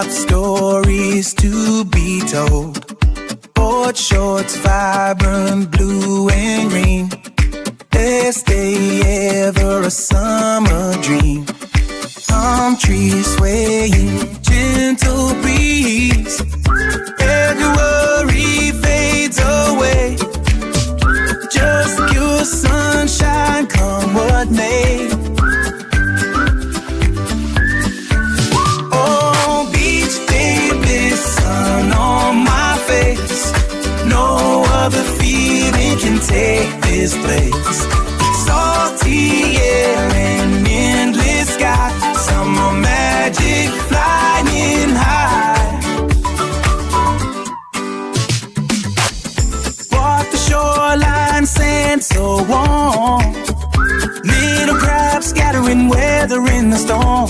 got stories to be told. Board shorts, vibrant blue and green. Best day ever, a summer dream. Palm trees swaying, gentle breeze. February fades away. Just pure sunshine, come what may. Oh, beach baby, sun on my face. No other feeling can take this place. Salty air and endless sky. Summer magic flying high. Walk the shoreline, sand so warm. Little crabs scattering weather in the storm.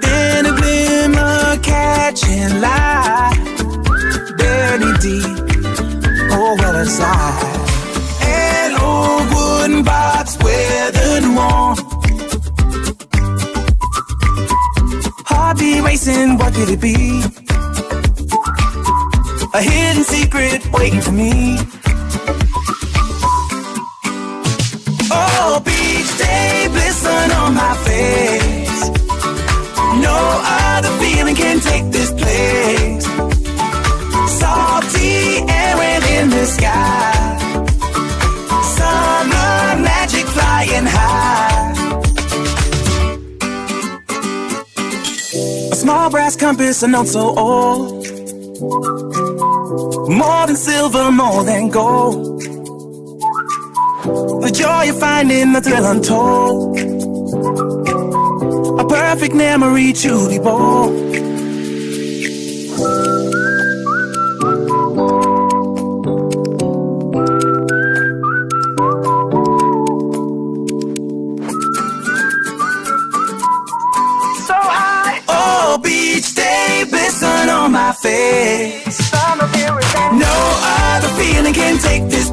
Then a glimmer catching light. Barely deep, oh well inside. An old wooden box weathered warm. Heartbeat racing, what could it be? A hidden secret waiting for me. Oh, beach day, bliss sun on my face. No other feeling can take this place. Salty air and in the sky. Summer magic flying high. A small brass compass, a note so old. More than silver, more than gold. The joy you find in the thrill untold. A perfect memory truly bold. So high. Oh, beach day, bliss sun on my face. No other feeling can take this